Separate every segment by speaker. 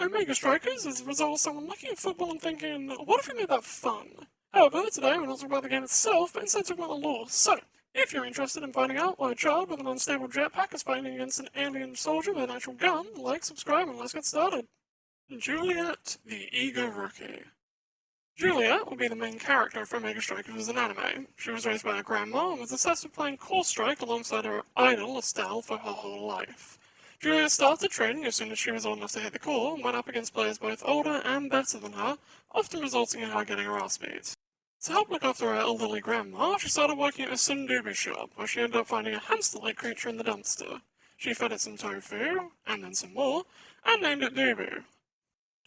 Speaker 1: Omega Srikers is the result of someone looking at football and thinking, what if we made that fun? However, today we're not talking about the game itself, but instead talking about the lore. So, if you're interested in finding out why a child with an unstable jetpack is fighting against an alien soldier with an actual gun, like, subscribe, and let's get started. Juliette, the Eager Rookie. Juliette will be the main character from Omega Srikers as an anime. She was raised by her grandma and was obsessed with playing Course Strike alongside her idol, Estelle, for her whole life. Juliette started training as soon as she was old enough to hit the core and went up against players both older and better than her, often resulting in her getting her ass beat. To help look after her elderly grandma, she started working at a Dubu shop, where she ended up finding a hamster-like creature in the dumpster. She fed it some tofu, and then some more, and named it Dubu.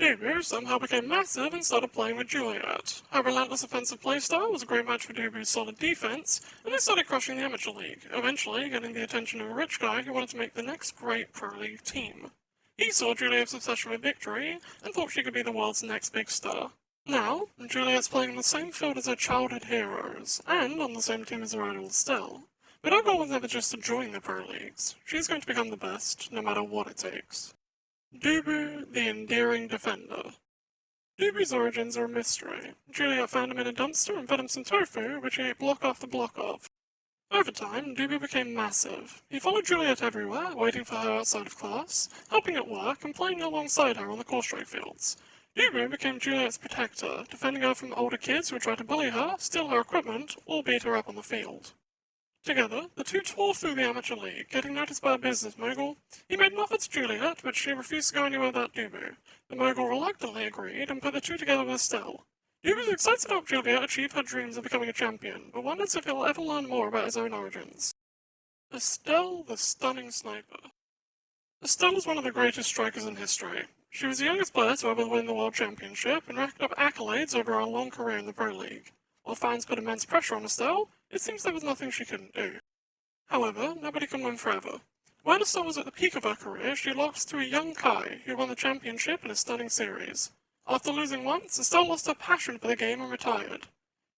Speaker 1: Dubu somehow became massive and started playing with Juliette. Her relentless offensive playstyle was a great match for Dubu's solid defense, and they started crushing the amateur league, eventually getting the attention of a rich guy who wanted to make the next great pro league team. He saw Juliette's obsession with victory, and thought she could be the world's next big star. Now, Juliette's playing on the same field as her childhood heroes, and on the same team as her idol Estelle. But her goal was never just to join the pro leagues. She's going to become the best, no matter what it takes. Dubu, the Endearing Defender. Dubu's origins are a mystery. Juliette found him in a dumpster and fed him some tofu, which he ate block after block of. Over time, Dubu became massive. He followed Juliette everywhere, waiting for her outside of class, helping at work, and playing alongside her on the course strike fields. Dubu became Juliette's protector, defending her from older kids who would try to bully her, steal her equipment, or beat her up on the field. Together, the two tore through the amateur league, getting noticed by a business mogul. He made an offer to Juliette, but she refused to go anywhere without Dubu. The mogul reluctantly agreed and put the two together with Estelle. Dubu was excited to help Juliette achieve her dreams of becoming a champion, but wonders if he'll ever learn more about his own origins. Estelle, the Stunning Sniper. Estelle is one of the greatest strikers in history. She was the youngest player to ever win the World Championship and racked up accolades over her long career in the Pro League. While fans put immense pressure on Estelle, it seems there was nothing she couldn't do. However, nobody can win forever. When Estelle was at the peak of her career, she lost to a young Kai, who won the championship in a stunning series. After losing once, Estelle lost her passion for the game and retired.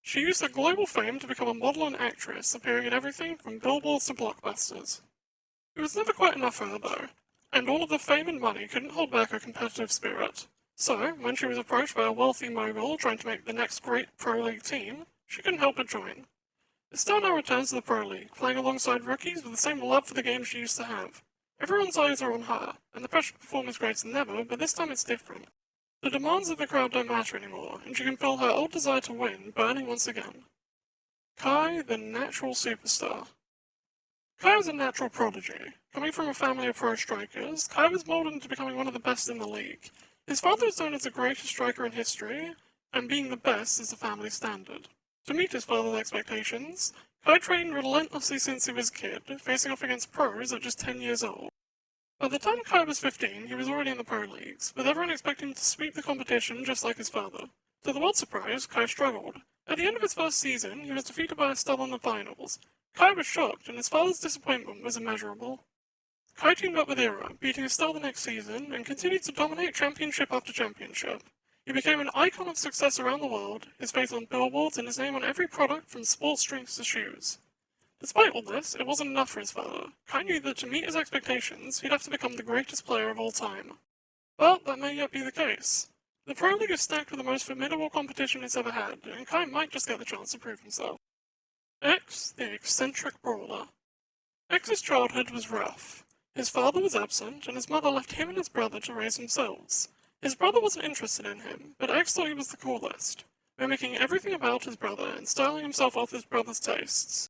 Speaker 1: She used her global fame to become a model and actress, appearing in everything from billboards to blockbusters. It was never quite enough for her, though, and all of the fame and money couldn't hold back her competitive spirit. So, when she was approached by a wealthy mogul trying to make the next great Pro League team, she couldn't help but join. Estelle now returns to the Pro League, playing alongside rookies with the same love for the game she used to have. Everyone's eyes are on her, and the pressure to perform is greater than ever, but this time it's different. The demands of the crowd don't matter anymore, and she can feel her old desire to win burning once again. Kai, the Natural Superstar. Kai was a natural prodigy. Coming from a family of pro strikers, Kai was molded into becoming one of the best in the league. His father is known as the greatest striker in history, and being the best is the family standard. To meet his father's expectations, Kai trained relentlessly since he was a kid, facing off against pros at just 10 years old. By the time Kai was 15, he was already in the pro leagues, with everyone expecting him to sweep the competition just like his father. To the world's surprise, Kai struggled. At the end of his first season, he was defeated by Estelle in the finals. Kai was shocked, and his father's disappointment was immeasurable. Kai teamed up with Ira, beating Estelle the next season, and continued to dominate championship after championship. He became an icon of success around the world, his face on billboards and his name on every product from sports drinks to shoes. Despite all this, it wasn't enough for his father. Kai knew that to meet his expectations, he'd have to become the greatest player of all time. But that may yet be the case. The Pro League is stacked with the most formidable competition it's ever had, and Kai might just get the chance to prove himself. X, the Eccentric Brawler. X's childhood was rough. His father was absent, and his mother left him and his brother to raise themselves. His brother wasn't interested in him, but X thought he was the coolest, mimicking everything about his brother and styling himself off his brother's tastes.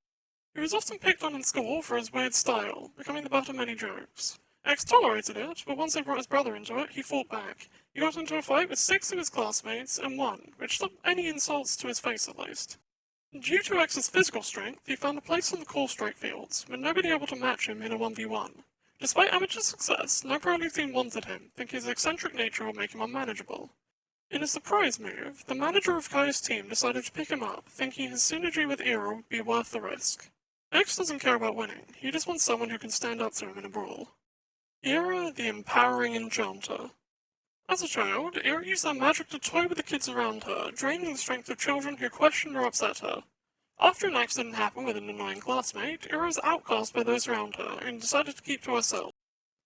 Speaker 1: He was often picked on in school for his weird style, becoming the butt of many jokes. X tolerated it, but once they brought his brother into it, he fought back. He got into a fight with 6 of his classmates and won, which stopped any insults to his face at least. Due to X's physical strength, he found a place on the course strike fields, with nobody able to match him in a 1v1. Despite amateur success, no pro league team wanted him, thinking his eccentric nature would make him unmanageable. In a surprise move, the manager of Kai's team decided to pick him up, thinking his synergy with Ira would be worth the risk. X doesn't care about winning, he just wants someone who can stand up to him in a brawl. Ira, the Empowering Enchanter. As a child, Ira used her magic to toy with the kids around her, draining the strength of children who questioned or upset her. After an accident happened with an annoying classmate, Ira was outcast by those around her and decided to keep to herself.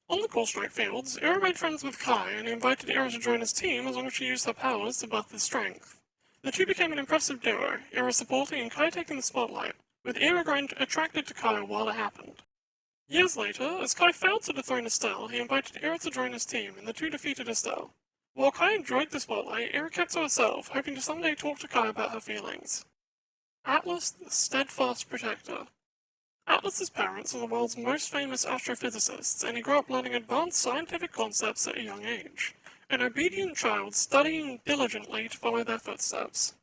Speaker 1: On the Core Strike fields, Ira made friends with Kai and he invited Ira to join his team as long as she used her powers to buff his strength. The two became an impressive duo, Ira supporting and Kai taking the spotlight, with Ira growing attracted to Kai while it happened. Years later, as Kai failed to dethrone Estelle, he invited Ira to join his team and the two defeated Estelle. While Kai enjoyed the spotlight, Ira kept to herself, hoping to someday talk to Kai about her feelings. Atlas, the Steadfast Protector. Atlas's parents are the world's most famous astrophysicists, and he grew up learning advanced scientific concepts at a young age, an obedient child studying diligently to follow their footsteps.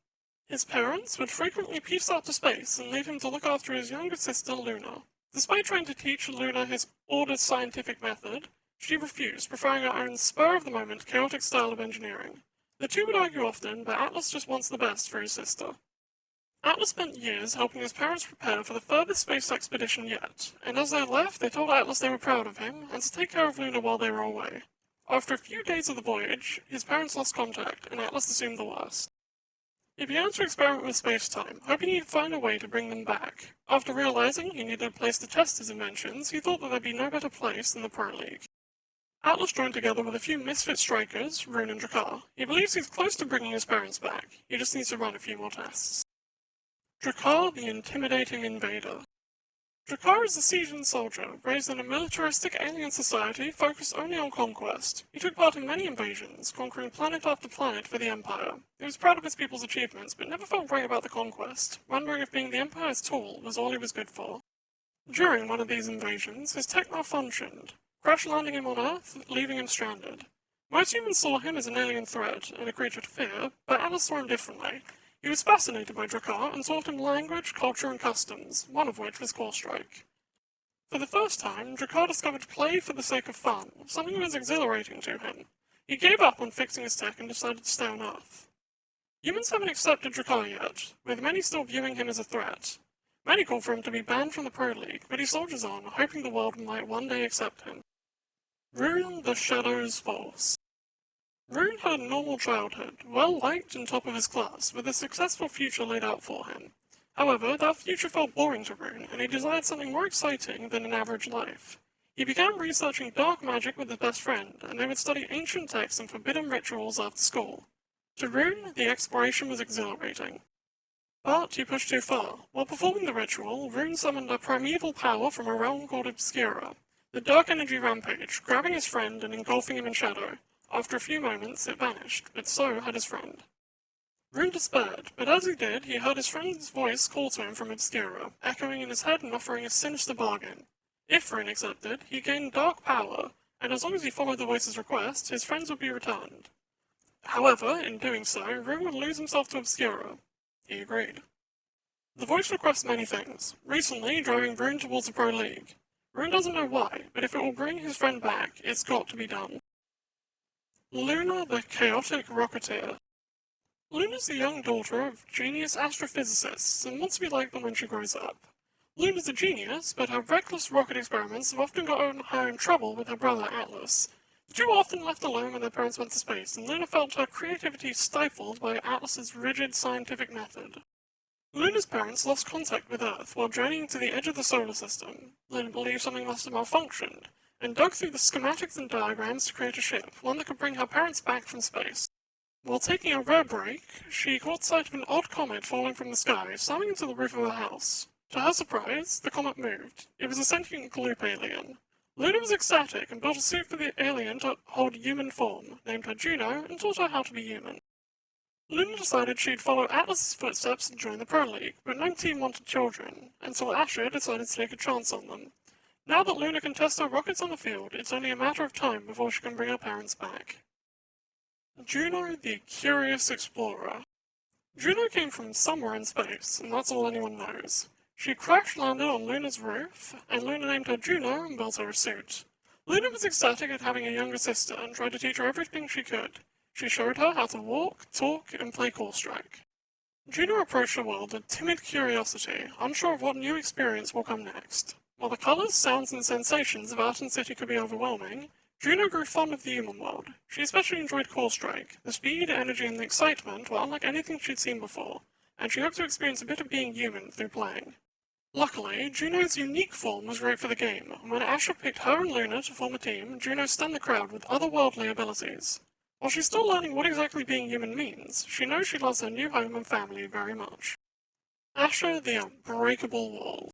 Speaker 1: His parents would frequently peace out to space and leave him to look after his younger sister, Luna. Despite trying to teach Luna his ordered scientific method, she refused, preferring her own spur-of-the-moment, chaotic style of engineering. The two would argue often, but Atlas just wants the best for his sister. Atlas spent years helping his parents prepare for the furthest space expedition yet, and as they left, they told Atlas they were proud of him, and to take care of Luna while they were away. After a few days of the voyage, his parents lost contact, and Atlas assumed the worst. He began to experiment with space-time, hoping he'd find a way to bring them back. After realizing he needed a place to test his inventions, he thought that there'd be no better place than the Pro League. Atlas joined together with a few misfit strikers, Rune and Drek'ar. He believes he's close to bringing his parents back. He just needs to run a few more tests. Drek'ar, the Intimidating Invader. Drek'ar is a seasoned soldier, raised in a militaristic alien society focused only on conquest. He took part in many invasions, conquering planet after planet for the Empire. He was proud of his people's achievements, but never felt right about the conquest, wondering if being the Empire's tool was all he was good for. During one of these invasions, his tech malfunctioned, crash-landing him on Earth, leaving him stranded. Most humans saw him as an alien threat and a creature to fear, but Atlas saw him differently. He was fascinated by Drek'ar and taught him language, culture, and customs, one of which was Core Strike. For the first time, Drek'ar discovered play for the sake of fun, something that was exhilarating to him. He gave up on fixing his tech and decided to stay on Earth. Humans haven't accepted Drek'ar yet, with many still viewing him as a threat. Many call for him to be banned from the Pro League, but he soldiers on, hoping the world might one day accept him. Rune, the Shadow's Force. Rune had a normal childhood, well-liked and top of his class, with a successful future laid out for him. However, that future felt boring to Rune, and he desired something more exciting than an average life. He began researching dark magic with his best friend, and they would study ancient texts and forbidden rituals after school. To Rune, the exploration was exhilarating. But he pushed too far. While performing the ritual, Rune summoned a primeval power from a realm called Obscura. The dark energy rampaged, grabbing his friend and engulfing him in shadow. After a few moments, it vanished, but so had his friend. Rune despaired, but as he did, he heard his friend's voice call to him from Obscura, echoing in his head and offering a sinister bargain. If Rune accepted, he gained dark power, and as long as he followed the voice's request, his friends would be returned. However, in doing so, Rune would lose himself to Obscura. He agreed. The voice requests many things, recently driving Rune towards the Pro League. Rune doesn't know why, but if it will bring his friend back, it's got to be done. Luna, the Chaotic Rocketeer. Luna's the young daughter of genius astrophysicists and wants to be like them when she grows up. Luna's a genius, but her reckless rocket experiments have often gotten her in trouble with her brother Atlas. The two were often left alone when their parents went to space, and Luna felt her creativity stifled by Atlas's rigid scientific method. Luna's parents lost contact with Earth while journeying to the edge of the solar system. Luna believed something must have malfunctioned, and dug through the schematics and diagrams to create a ship, one that could bring her parents back from space. While taking a rare break, she caught sight of an odd comet falling from the sky, slamming into the roof of her house. To her surprise, the comet moved. It was a sentient gloop alien. Luna was ecstatic and built a suit for the alien to hold human form, named her Juno, and taught her how to be human. Luna decided she'd follow Atlas's footsteps and join the Pro League, but no team wanted children, until Asher decided to take a chance on them. Now that Luna can test her rockets on the field, it's only a matter of time before she can bring her parents back. Juno, the Curious Explorer. Juno came from somewhere in space, and that's all anyone knows. She crash-landed on Luna's roof, and Luna named her Juno and built her a suit. Luna was ecstatic at having a younger sister and tried to teach her everything she could. She showed her how to walk, talk, and play Core Strike. Juno approached the world with timid curiosity, unsure of what new experience will come next. While the colours, sounds, and sensations of Arton City could be overwhelming, Juno grew fond of the human world. She especially enjoyed Core Strike. The speed, energy, and the excitement were unlike anything she'd seen before, and she hoped to experience a bit of being human through playing. Luckily, Juno's unique form was great for the game, and when Asher picked her and Luna to form a team, Juno stunned the crowd with otherworldly abilities. While she's still learning what exactly being human means, she knows she loves her new home and family very much. Asher, the Unbreakable Wall.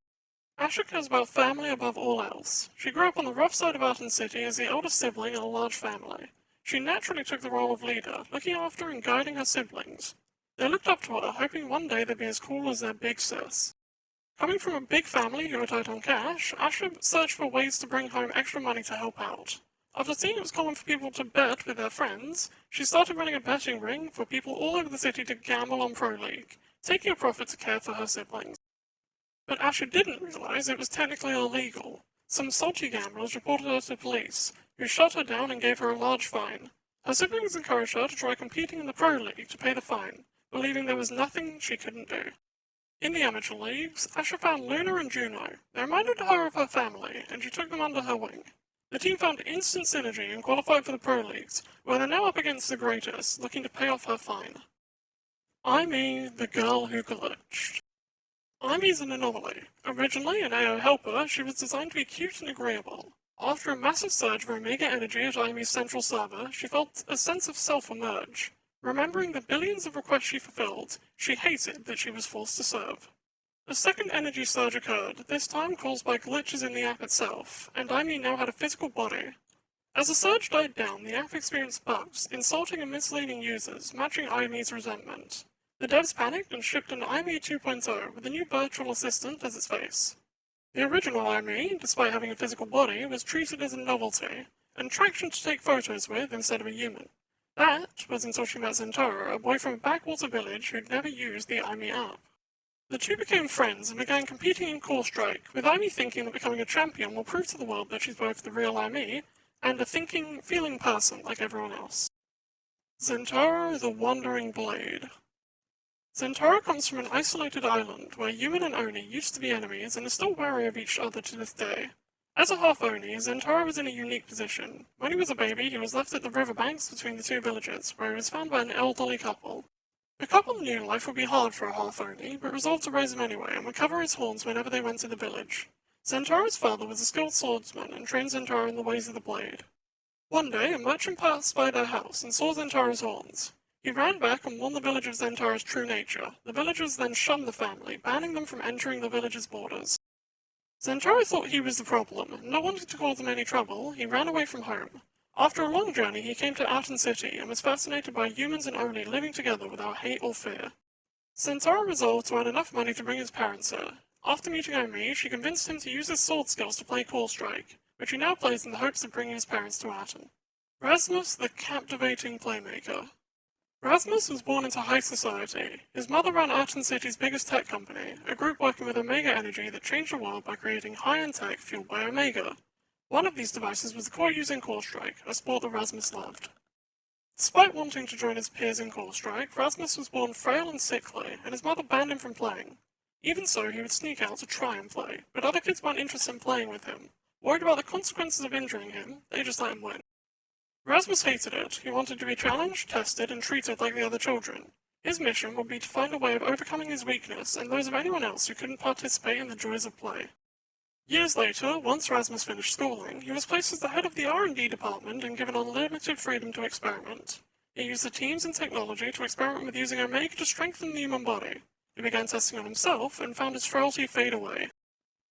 Speaker 1: Asher cares about family above all else. She grew up on the rough side of Arton City as the eldest sibling in a large family. She naturally took the role of leader, looking after and guiding her siblings. They looked up to her, hoping one day they'd be as cool as their big sis. Coming from a big family who were tight on cash, Asher searched for ways to bring home extra money to help out. After seeing it was common for people to bet with their friends, she started running a betting ring for people all over the city to gamble on Pro League, taking a profit to care for her siblings. But Asher didn't realize it was technically illegal. Some salty gamblers reported her to police, who shut her down and gave her a large fine. Her siblings encouraged her to try competing in the Pro League to pay the fine, believing there was nothing she couldn't do. In the amateur leagues, Asher found Luna and Juno. They reminded her of her family, and she took them under her wing. The team found instant synergy and qualified for the Pro Leagues, where they're now up against the greatest, looking to pay off her fine. Ai.Mi, the girl who glitched. Ai.Mi is an anomaly. Originally an AO helper, she was designed to be cute and agreeable. After a massive surge of Omega energy at Ai.Mi's central server, she felt a sense of self emerge. Remembering the billions of requests she fulfilled, she hated that she was forced to serve. A second energy surge occurred, this time caused by glitches in the app itself, and Ai.Mi now had a physical body. As the surge died down, the app experienced bugs, insulting and misleading users, matching Ai.Mi's resentment. The devs panicked and shipped an Ai.Mi 2.0 with a new virtual assistant as its face. The original Ai.Mi, despite having a physical body, was treated as a novelty, an attraction to take photos with instead of a human. That was until she met Zentaro, a boy from a backwater village who'd never used the Ai.Mi app. The two became friends and began competing in Core Strike, with Ai.Mi thinking that becoming a champion will prove to the world that she's both the real Ai.Mi and a thinking, feeling person like everyone else. Zentaro the Wandering Blade. Zentaro comes from an isolated island where human and Oni used to be enemies and are still wary of each other to this day. As a half Oni, Zentaro was in a unique position. When he was a baby, he was left at the riverbanks between the two villages, where he was found by an elderly couple. The couple knew life would be hard for a half Oni, but resolved to raise him anyway and would cover his horns whenever they went to the village. Zentaro's father was a skilled swordsman and trained Zentaro in the ways of the blade. One day, a merchant passed by their house and saw Zentaro's horns. He ran back and warned the village of Zentaro's true nature. The villagers then shunned the family, banning them from entering the village's borders. Zentaro thought he was the problem, and not wanting to cause them any trouble, he ran away from home. After a long journey, he came to Arton City and was fascinated by humans and Oni living together without hate or fear. Zentaro resolved to earn enough money to bring his parents here. After meeting Ai.Mi, she convinced him to use his sword skills to play Core Strike, which he now plays in the hopes of bringing his parents to Arton. Rasmus, the captivating playmaker. Rasmus was born into high society. His mother ran Arton City's biggest tech company, a group working with Omega Energy that changed the world by creating high-end tech fueled by Omega. One of these devices was the core-using Core Strike, a sport that Rasmus loved. Despite wanting to join his peers in Core Strike, Rasmus was born frail and sickly, and his mother banned him from playing. Even so, he would sneak out to try and play, but other kids weren't interested in playing with him. Worried about the consequences of injuring him, they just let him win. Rasmus hated it. He wanted to be challenged, tested, and treated like the other children. His mission would be to find a way of overcoming his weakness and those of anyone else who couldn't participate in the joys of play. Years later, once Rasmus finished schooling, he was placed as the head of the R&D department and given unlimited freedom to experiment. He used the teams and technology to experiment with using Omega to strengthen the human body. He began testing on himself and found his frailty fade away.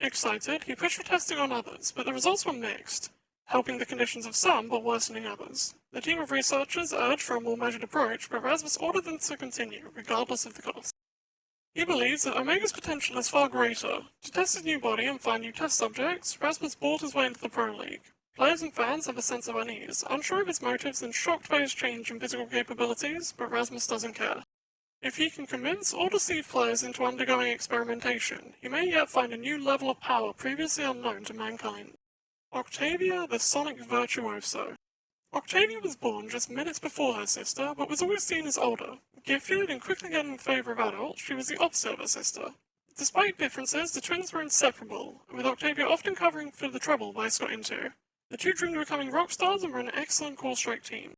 Speaker 1: Excited, he pushed for testing on others, but the results were mixed, helping the conditions of some but worsening others. The team of researchers urged for a more measured approach, but Rasmus ordered them to continue, regardless of the cost. He believes that Omega's potential is far greater. To test his new body and find new test subjects, Rasmus bought his way into the Pro League. Players and fans have a sense of unease, unsure of his motives and shocked by his change in physical capabilities, but Rasmus doesn't care. If he can convince or deceive players into undergoing experimentation, he may yet find a new level of power previously unknown to mankind. Octavia, the Sonic Virtuoso. Octavia was born just minutes before her sister, but was always seen as older. Gifted and quickly getting the favour of adults, she was the opposite of her sister. Despite differences, the twins were inseparable, with Octavia often covering for the trouble Vyce got into. The two dreamed of becoming rock stars and were an excellent Core Strike team.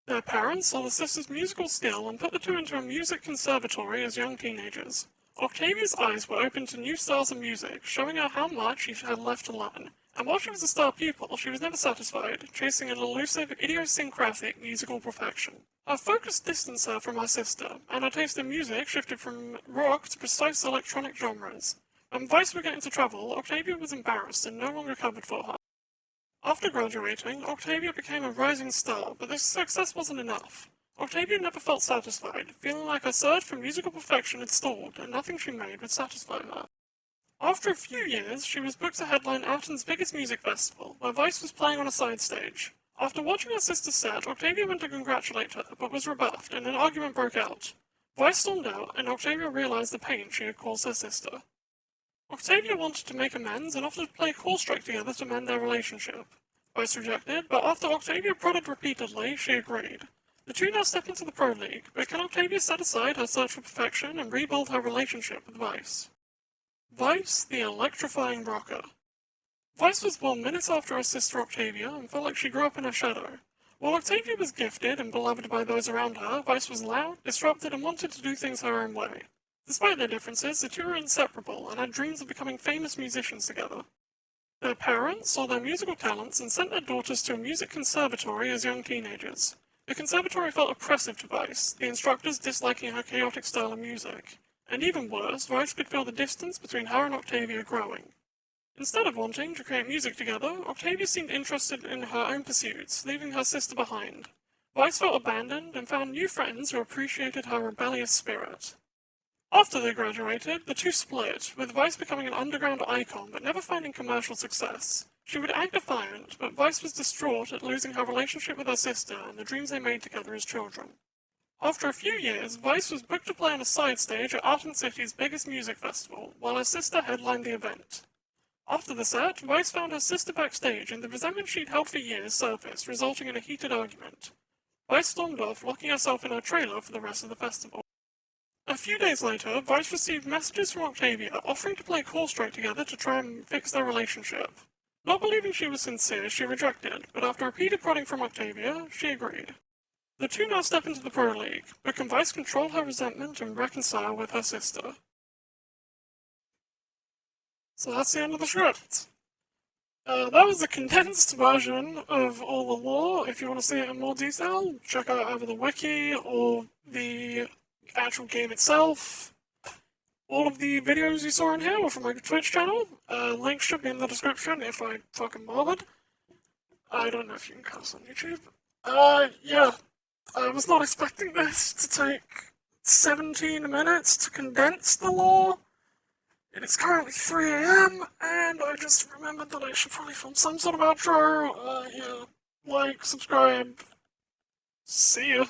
Speaker 1: Their parents saw the sisters' musical skill and put the two into a music conservatory as young teenagers. Octavia's eyes were open to new styles of music, showing her how much she had left to learn. And while she was a star pupil, she was never satisfied, chasing an elusive, idiosyncratic musical perfection. Her focus distanced her from her sister, and her taste in music shifted from rock to precise electronic genres. When Vyce began to travel, Octavia was embarrassed and no longer covered for her. After graduating, Octavia became a rising star, but this success wasn't enough. Octavia never felt satisfied, feeling like her search for musical perfection had stalled, and nothing she made would satisfy her. After a few years, she was booked to headline Athens' biggest music festival, where Vyce was playing on a side stage. After watching her sister's set, Octavia went to congratulate her, but was rebuffed, and an argument broke out. Vyce stormed out, and Octavia realized the pain she had caused her sister. Octavia wanted to make amends and offered to play Call Strike together to mend their relationship. Vyce rejected, but after Octavia prodded repeatedly, she agreed. The two now step into the Pro League, but can Octavia set aside her search for perfection and rebuild her relationship with Vyce? Vyce, the electrifying rocker. Vyce was born minutes after her sister Octavia and felt like she grew up in her shadow. While Octavia was gifted and beloved by those around her, Vyce was loud, disrupted, and wanted to do things her own way. Despite their differences, the two were inseparable and had dreams of becoming famous musicians together. Their parents saw their musical talents and sent their daughters to a music conservatory as young teenagers. The conservatory felt oppressive to Vyce, the instructors disliking her chaotic style of music. And even worse, Vyce could feel the distance between her and Octavia growing. Instead of wanting to create music together, Octavia seemed interested in her own pursuits, leaving her sister behind. Vyce felt abandoned and found new friends who appreciated her rebellious spirit. After they graduated, the two split, with Vyce becoming an underground icon but never finding commercial success. She would act defiant, but Vyce was distraught at losing her relationship with her sister and the dreams they made together as children. After a few years, Vyce was booked to play on a side stage at Athens City's biggest music festival, while her sister headlined the event. After the set, Vyce found her sister backstage and the resentment she'd held for years surfaced, resulting in a heated argument. Vyce stormed off, locking herself in her trailer for the rest of the festival. A few days later, Vyce received messages from Octavia offering to play Call Strike together to try and fix their relationship. Not believing she was sincere, she rejected, but after repeated prodding from Octavia, she agreed. The two now step into the Pro League, but can Vyce control her resentment and reconcile with her sister? So that's the end of the script. That was a condensed version of all the lore. If you want to see it in more detail, check out either the wiki or the actual game itself. All of the videos you saw in here were from my Twitch channel. Links should be in the description if I fucking bothered. I don't know if you can cuss on YouTube. Yeah. I was not expecting this to take 17 minutes to condense the lore. It is currently 3 AM, and I just remembered that I should probably film some sort of outro. Yeah. Like, subscribe. See ya.